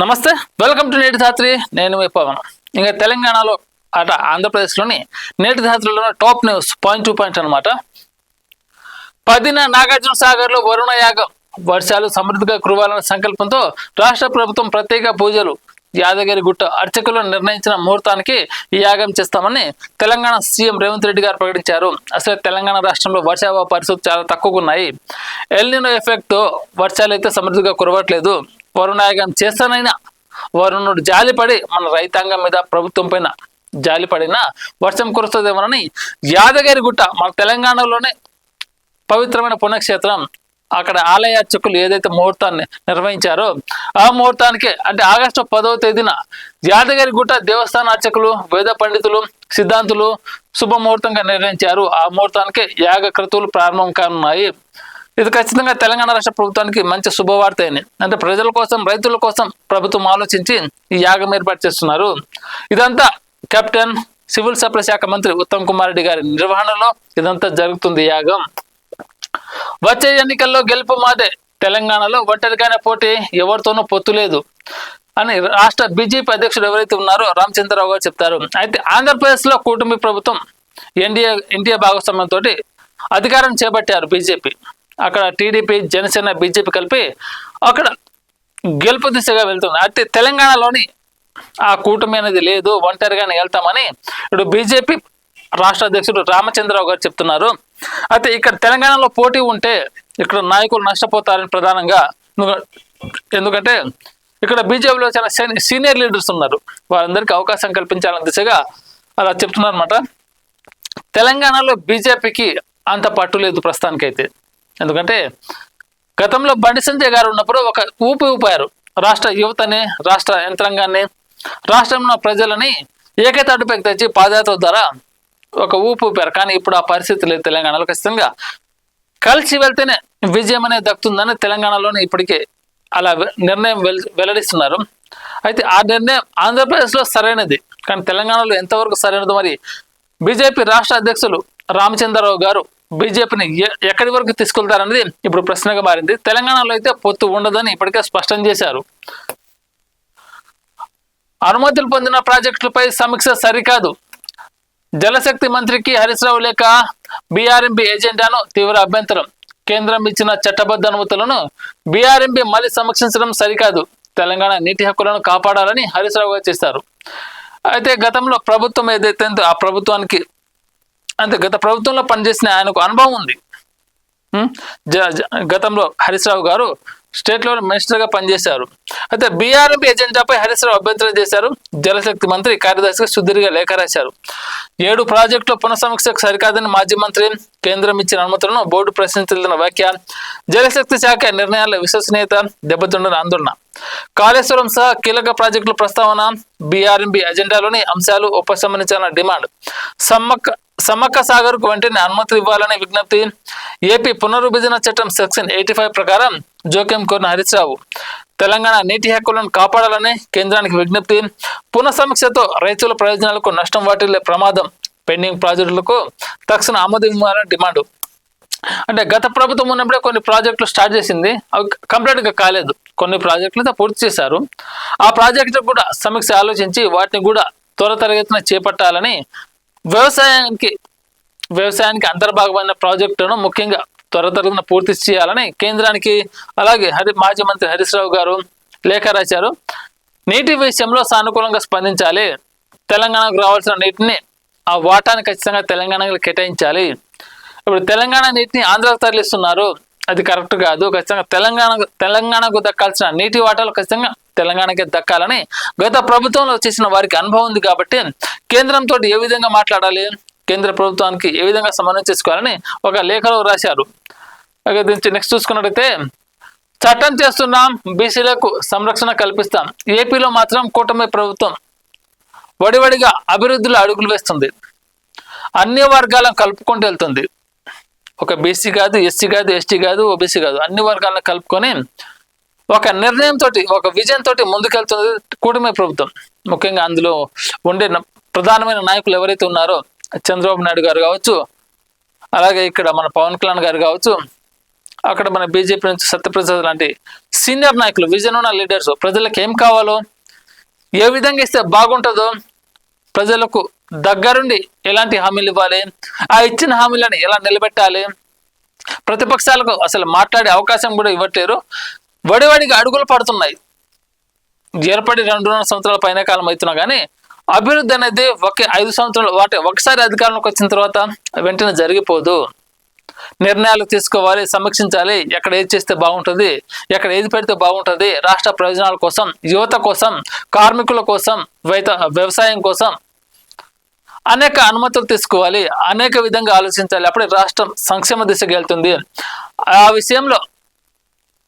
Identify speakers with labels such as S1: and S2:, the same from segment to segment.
S1: నమస్తే, welcome to నేటి ధాత్రి. నేను మీ పవన్. ఇంకా తెలంగాణలో అట ఆంధ్రప్రదేశ్లోని నేటి ధాత్రిలో top news point to point అనమాట. 10న నాగార్జున సాగర్లో వరుణ యాగం, వర్షాలు సమృద్ధిగా కురవాలన్న సంకల్పంతో రాష్ట్ర ప్రభుత్వం ప్రత్యేక పూజలు. యాదగిరి గుట్ట అర్చకులను నిర్ణయించిన ముహూర్తానికి ఈ యాగం చేస్తామని తెలంగాణ సీఎం రేవంత్ రెడ్డి గారు ప్రకటించారు. అసలు తెలంగాణ రాష్ట్రంలో వర్షాభావ పరిస్థితులు చాలా తక్కువగా ఉన్నాయి. ఎల్నినో ఎఫెక్ట్తో వర్షాలు అయితే సమృద్ధిగా కురవట్లేదు. వరుణాయాగం చేస్తానైనా వరుణుడు జాలిపడి మన రైతాంగం మీద ప్రభుత్వం పైన జాలిపడినా వర్షం కురుస్తుందేమోనని యాదగిరి గుట్ట మన తెలంగాణలోనే పవిత్రమైన పుణ్యక్షేత్రం. అక్కడ ఆలయ అర్చకులు ఏదైతే ముహూర్తాన్ని నిర్వహించారో ఆ ముహూర్తానికి అంటే ఆగస్టు 10వ తేదీన యాదగిరి గుట్ట దేవస్థాన అర్చకులు, వేద పండితులు, సిద్ధాంతులు శుభముహూర్తంగా నిర్వహించారు. ఆ ముహూర్తానికి యాగ క్రతువులు ప్రారంభం కానున్నాయి. ఇది ఖచ్చితంగా తెలంగాణ రాష్ట్ర ప్రభుత్వానికి మంచి శుభవార్త అని, అంటే ప్రజల కోసం, రైతుల కోసం ప్రభుత్వం ఆలోచించి ఈ యాగం ఏర్పాటు చేస్తున్నారు. ఇదంతా కెప్టెన్ సివిల్ సప్లై శాఖ మంత్రి ఉత్తమ్ కుమార్ రెడ్డి గారి నిర్వహణలో ఇదంతా జరుగుతుంది యాగం. వచ్చే ఎన్నికల్లో గెలుపు మాదే, తెలంగాణలో ఒంటరిగానే పోటీ, ఎవరితోనూ పొత్తు లేదు అని రాష్ట్ర బీజేపీ అధ్యక్షుడు ఎవరైతే ఉన్నారో రామచంద్రరావు గారు చెప్తారు. అయితే ఆంధ్రప్రదేశ్లో కూటమి ప్రభుత్వం ఎన్డీఏ భాగస్వామ్యంతో అధికారం చేపట్టారు బీజేపీ. అక్కడ టీడీపీ, జనసేన, బీజేపీ కలిపి అక్కడ గెలుపు దిశగా వెళ్తుంది. అయితే తెలంగాణలోని ఆ కూటమి అనేది లేదు, ఒంటరిగానే వెళ్తామని ఇప్పుడు బీజేపీ రాష్ట్ర అధ్యక్షుడు రామచంద్రరావు గారు చెప్తున్నారు. అయితే ఇక్కడ తెలంగాణలో పోటీ ఉంటే ఇక్కడ నాయకులు నష్టపోతారని ప్రధానంగా, ఎందుకంటే ఇక్కడ బీజేపీలో చాలా సీనియర్ లీడర్స్ ఉన్నారు, వారందరికీ అవకాశం కల్పించాలన్న దిశగా అలా చెప్తున్నారు అనమాట. తెలంగాణలో బీజేపీకి అంత పట్టు లేదు ప్రస్తుతానికైతే. ఎందుకంటే గతంలో బండి సంజయ్ గారు ఉన్నప్పుడు ఒక ఊపారు రాష్ట్ర యువతని, రాష్ట్ర యంత్రాంగాన్ని, రాష్ట్రంలో ప్రజలని ఏకతాటిపైకి తెచ్చి పాదయాత్ర ద్వారా ఒక ఊపారు. కానీ ఇప్పుడు ఆ పరిస్థితి లేదు. తెలంగాణలో ఖచ్చితంగా కలిసి వెళ్తేనే విజయం అనేది దక్కుతుందని తెలంగాణలోనే ఇప్పటికే అలా నిర్ణయం వెల్లడిస్తున్నారు. అయితే ఆ నిర్ణయం ఆంధ్రప్రదేశ్లో సరైనది, కానీ తెలంగాణలో ఎంతవరకు సరైనది మరి బీజేపీ రాష్ట్ర అధ్యక్షులు రామచంద్రరావు గారు బీజేపీని ఎక్కడి వరకు తీసుకెళ్తారనేది ఇప్పుడు ప్రశ్నగా మారింది. తెలంగాణలో అయితే పొత్తు ఉండదని ఇప్పటికే స్పష్టం చేశారు. అనుమతులు పొందిన ప్రాజెక్టులపై సమీక్ష సరికాదు, జలశక్తి మంత్రికి హరీష్ రావు లేక బీఆర్ఎంపీ ఎజెండాను తీవ్ర అభ్యంతరం. కేంద్రం ఇచ్చిన చట్టబద్ధ అనుమతులను బీఆర్ఎంపీ మళ్ళీ సమీక్షించడం సరికాదు, తెలంగాణ నీటి హక్కులను కాపాడాలని హరీష్ రావు గారు చేశారు. అయితే గతంలో ప్రభుత్వం ఏదైతే ఆ ప్రభుత్వానికి, అంటే గత ప్రభుత్వంలో పనిచేసిన ఆయనకు అనుభవం ఉంది. గతంలో హరీష్ రావు గారు స్టేట్ లెవెల్ మినిస్టర్గా పనిచేశారు. అయితే బీఆర్ఎంపీ ఎజెండాపై హరీష్ రావు అభ్యంతరం చేశారు. జలశక్తి మంత్రి కార్యదర్శిగా సుదీర్ఘ లేఖ రాశారు. 7 ప్రాజెక్టుల పునఃసమీక్షకు సరికాదని మాజీ మంత్రి, కేంద్రం ఇచ్చిన అనుమతులను బోర్డు ప్రశ్నించిన వ్యాఖ్య, జలశక్తి శాఖ నిర్ణయాల విశ్వసనీయత దెబ్బతిండని ఆందోళన, కాళేశ్వరం సహా కీలక ప్రాజెక్టుల ప్రస్తావన, బీఆర్ఎంపీ ఎజెండాలోని అంశాలు ఉపసంహరించాలన్న డిమాండ్, సమ్మక్క సాగర్ కు వెంటనే అనుమతులు ఇవ్వాలనే విజ్ఞప్తి, ఏపీ పునర్విభజన చట్టం సెక్షన్ 85 ప్రకారం జోక్యం కోరిన హరీష్ రావు, తెలంగాణ నీటి హక్కులను కాపాడాలని కేంద్రానికి విజ్ఞప్తి, పునఃసమీక్షతో రైతుల ప్రయోజనాలకు నష్టం వాటిల్లే ప్రమాదం, పెండింగ్ ప్రాజెక్టులకు తక్షణ ఆమోదం ఇవ్వాలని డిమాండ్. అంటే గత ప్రభుత్వం ఉన్నప్పుడే కొన్ని ప్రాజెక్టులు స్టార్ట్ చేసింది, అవి కంప్లీట్గా కాలేదు. కొన్ని ప్రాజెక్టులతో పూర్తి చేశారు. ఆ ప్రాజెక్టు కూడా సమీక్ష ఆలోచించి వాటిని కూడా త్వరితగతిన చేపట్టాలని, వ్యవసాయానికి అంతర్భాగమైన ప్రాజెక్టులను ముఖ్యంగా త్వరితగతిన పూర్తి చేయాలని కేంద్రానికి, అలాగే మాజీ మంత్రి హరీష్ రావు గారు లేఖ రాశారు. నీటి విషయంలో సానుకూలంగా స్పందించాలి, తెలంగాణకు రావాల్సిన నీటిని ఆ వాటాని ఖచ్చితంగా తెలంగాణకు కేటాయించాలి. ఇప్పుడు తెలంగాణ నీటిని ఆంధ్రాకు తరలిస్తున్నారు, అది కరెక్ట్ కాదు. ఖచ్చితంగా తెలంగాణకు దక్కాల్సిన నీటి వాటాలు ఖచ్చితంగా తెలంగాణకే దక్కాలని గత ప్రభుత్వంలో చేసిన వారికి అనుభవం ఉంది. కాబట్టి కేంద్రంతో ఏ విధంగా మాట్లాడాలి, కేంద్ర ప్రభుత్వానికి ఏ విధంగా సమన్వయం చేసుకోవాలని ఒక లేఖలో రాశారు. దీనికి నెక్స్ట్ చూసుకున్నట్టయితే, చట్టం చేస్తున్నాం, బీసీలకు సంరక్షణ కల్పిస్తాం, ఏపీలో మాత్రం కూటమి ప్రభుత్వం వడివడిగా అభివృద్ధిలో అడుగులు వేస్తుంది, అన్ని వర్గాలను కలుపుకుంటూ వెళ్తుంది. ఒక బీసీ కాదు, ఎస్సీ కాదు, ఎస్టీ కాదు, ఓబీసీ కాదు, అన్ని వర్గాలను కలుపుకొని ఒక నిర్ణయంతో, ఒక విజన్ తోటి ముందుకెళ్తుంది కూటమి ప్రభుత్వం. ముఖ్యంగా అందులో ఉండే ప్రధానమైన నాయకులు ఎవరైతే ఉన్నారో చంద్రబాబు నాయుడు గారు కావచ్చు, అలాగే ఇక్కడ మన పవన్ కళ్యాణ్ గారు కావచ్చు, అక్కడ మన బీజేపీ నుంచి సత్యప్రసాద్ లాంటి సీనియర్ నాయకులు, విజన్ ఉన్న లీడర్స్ ప్రజలకు ఏం కావాలో, ఏ విధంగా ఇస్తే బాగుంటుందో, ప్రజలకు దగ్గరుండి ఎలాంటి హామీలు ఇవ్వాలి, ఆ ఇచ్చిన హామీలను ఎలా నిలబెట్టాలి, ప్రతిపక్షాలకు అసలు మాట్లాడే అవకాశం కూడా ఇవ్వట్లేరు. వడివడిగా అడుగులు పడుతున్నాయి. ఏర్పడి 2.5 సంవత్సరాల పైన కాలం అవుతున్నా కానీ అభివృద్ధి అనేది 5 సంవత్సరాలు ఒకసారి అధికారంలోకి వచ్చిన తర్వాత వెంటనే జరిగిపోదు. నిర్ణయాలు తీసుకోవాలి, సమీక్షించాలి. ఎక్కడ ఏది చేస్తే బాగుంటుంది, ఎక్కడ ఏది పెడితే బాగుంటుంది, రాష్ట్ర ప్రయోజనాల కోసం, యువత కోసం, కార్మికుల కోసం, వ్యవసాయం కోసం అనేక అనుమతులు తీసుకోవాలి, అనేక విధంగా ఆలోచించాలి. అప్పుడే రాష్ట్రం సంక్షేమ దిశగా వెళ్తుంది. ఆ విషయంలో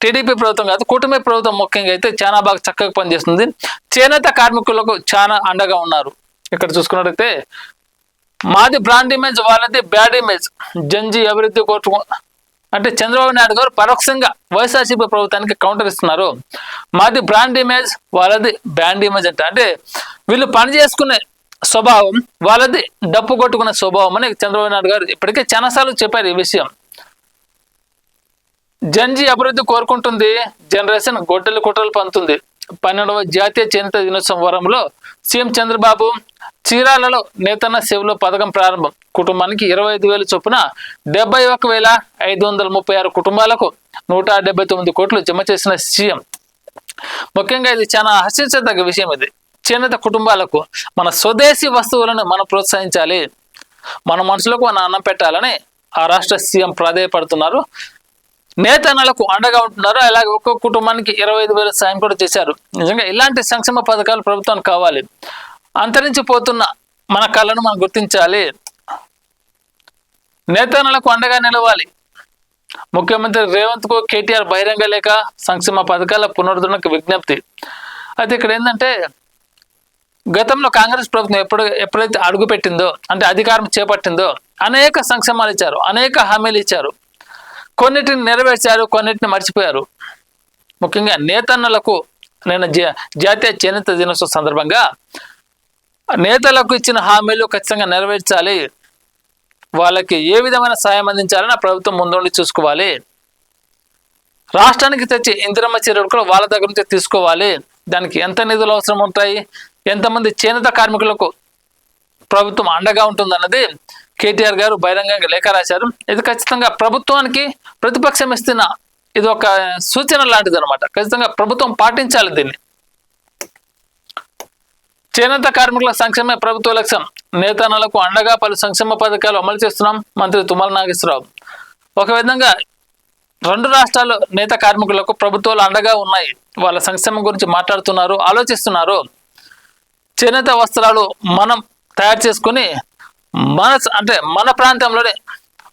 S1: టీడీపీ ప్రభుత్వం కాదు, కూటమి ప్రభుత్వం ముఖ్యంగా అయితే చాలా బాగా చక్కగా పనిచేస్తుంది. చేనేత కార్మికులకు చాలా అండగా ఉన్నారు. ఇక్కడ చూసుకున్నట్టయితే మాది బ్రాండ్ ఇమేజ్, వాళ్ళది బ్యాడ్ ఇమేజ్, జంజీ అభివృద్ధి కోర్టు అంటే చంద్రబాబు నాయుడు గారు పరోక్షంగా వైఎస్ఆర్సీపీ ప్రభుత్వానికి కౌంటర్ ఇస్తున్నారు. మాది బ్రాండ్ ఇమేజ్, వాళ్ళది బ్యాండ్ ఇమేజ్ అంటే వీళ్ళు పని చేసుకునే స్వభావం, వాళ్ళది డప్పు కొట్టుకునే స్వభావం అని చంద్రబాబు నాయుడు గారు ఇప్పటికే చాలాసార్లు చెప్పారు ఈ విషయం. జంజీ అభివృద్ధి కోరుకుంటుంది, జనరేషన్ గొడ్డలి కుట్రలు పంతుంది. 12వ జాతీయ చేనేత దినోత్సవం వరంలో సీఎం చంద్రబాబు చీరాలలో నేతన్న సేవలో పథకం ప్రారంభం. కుటుంబానికి 25,000 చొప్పున 71,536 కుటుంబాలకు 179 కోట్లు జమ చేసిన సీఎం. ముఖ్యంగా ఇది చాలా హర్షించదగ్గ విషయం. ఇది చేనేత కుటుంబాలకు మన స్వదేశీ వస్తువులను మనం ప్రోత్సహించాలి, మన మనసులకు మన అన్నం పెట్టాలని ఆ రాష్ట్ర సీఎం ప్రాధేయపడుతున్నారు. నేతన్నలకు అండగా ఉంటున్నారు. అలాగే ఒక్కొక్క కుటుంబానికి 25,000 సాయం కూడా చేశారు. నిజంగా ఇలాంటి సంక్షేమ పథకాలు ప్రభుత్వానికి కావాలి. అంతరించిపోతున్న మన కళను మనం గుర్తించాలి, నేతన్నలకు అండగా నిలవాలి. ముఖ్యమంత్రి రేవంత్ కు కేటీఆర్ బహిరంగ లేఖ, సంక్షేమ పథకాల పునరుద్ధరణకు విజ్ఞప్తి. అయితే ఇక్కడ ఏంటంటే గతంలో కాంగ్రెస్ ప్రభుత్వం ఎప్పుడైతే అడుగు పెట్టిందో, అంటే అధికారం చేపట్టిందో, అనేక సంక్షేమాలు ఇచ్చారు, అనేక హామీలు ఇచ్చారు. కొన్నిటిని నెరవేర్చారు, కొన్నిటిని మర్చిపోయారు. ముఖ్యంగా నేతన్నలకు నేను జాతీయ చేనేత దినోత్సవం సందర్భంగా నేతలకు ఇచ్చిన హామీలు ఖచ్చితంగా నెరవేర్చాలి. వాళ్ళకి ఏ విధమైన సాయం అందించాలని ఆ ప్రభుత్వం ముందుండి చూసుకోవాలి. రాష్ట్రానికి తెచ్చి ఇందిరమ్మ చర్యలు కూడా వాళ్ళ దగ్గర నుంచి తీసుకోవాలి. దానికి ఎంత నిధులు అవసరం ఉంటాయి, ఎంతమంది చేనేత కార్మికులకు ప్రభుత్వం అండగా ఉంటుందన్నది కేటీఆర్ గారు బహిరంగంగా లేఖ రాశారు. ఇది ఖచ్చితంగా ప్రభుత్వానికి ప్రతిపక్షం ఇస్తున్న ఇది ఒక సూచన లాంటిది అనమాట. ఖచ్చితంగా ప్రభుత్వం పాటించాలి దీన్ని. చేనేత కార్మికుల సంక్షేమ ప్రభుత్వ లక్ష్యం. నేతన్నలకు అండగా పలు సంక్షేమ పథకాలు అమలు చేస్తున్నాం మంత్రి తుమ్మల నాగేశ్వరరావు. ఒక విధంగా 2 రాష్ట్రాల్లో నేత కార్మికులకు ప్రభుత్వాలు అండగా ఉన్నాయి. వాళ్ళ సంక్షేమం గురించి మాట్లాడుతున్నారు, ఆలోచిస్తున్నారు. చేనేత వస్త్రాలు మనం తయారు చేసుకుని మన ప్రాంతంలోనే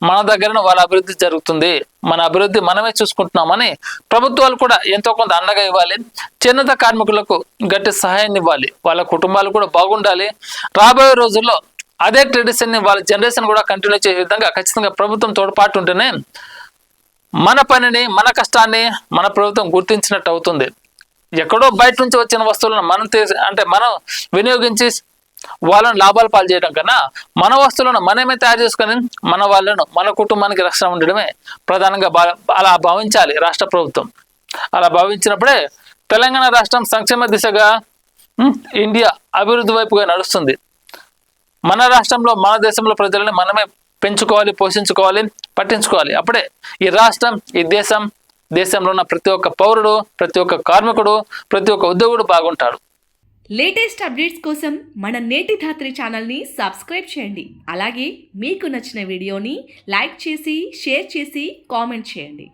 S1: మన దగ్గర వాళ్ళ అభివృద్ధి జరుగుతుంది, మన అభివృద్ధి మనమే చూసుకుంటున్నామని ప్రభుత్వాలు కూడా ఎంతో కొంత అండగా ఇవ్వాలి. చేనేత కార్మికులకు గట్టి సహాయాన్ని ఇవ్వాలి. వాళ్ళ కుటుంబాలు కూడా బాగుండాలి. రాబోయే రోజుల్లో అదే ట్రెడిషన్ని వాళ్ళ జనరేషన్ కూడా కంటిన్యూ చేసే విధంగా ఖచ్చితంగా ప్రభుత్వం తోడ్పాటు ఉంటేనే మన పనిని, మన కష్టాన్ని మన ప్రభుత్వం గుర్తించినట్టు అవుతుంది. ఎక్కడో బయట నుంచి వచ్చిన వస్తువులను మనం వినియోగించి వాళ్ళని లాభాలు పాలు చేయడం కన్నా మన వస్తువులను మనమే తయారు చేసుకొని మన వాళ్ళను, మన కుటుంబానికి రక్షణ ఉండడమే ప్రధానంగా అలా భావించాలి రాష్ట్ర ప్రభుత్వం. అలా భావించినప్పుడే తెలంగాణ రాష్ట్రం సంక్షేమ దిశగా ఇండియా అభివృద్ధి వైపుగా నడుస్తుంది. మన రాష్ట్రంలో, మన దేశంలో ప్రజలను మనమే పెంచుకోవాలి, పోషించుకోవాలి, పట్టించుకోవాలి. అప్పుడే ఈ రాష్ట్రం, ఈ దేశంలో ఉన్న ప్రతి ఒక్క పౌరుడు, ప్రతి ఒక్క కార్మికుడు, ప్రతి ఒక్క ఉద్యోగుడు బాగుంటాడు.
S2: లేటెస్ట్ అప్డేట్స్ కోసం మన నేటి ధాత్రి ఛానల్ని సబ్స్క్రైబ్ చేయండి. అలాగే మీకు నచ్చిన వీడియోని లైక్ చేసి, షేర్ చేసి, కామెంట్ చేయండి.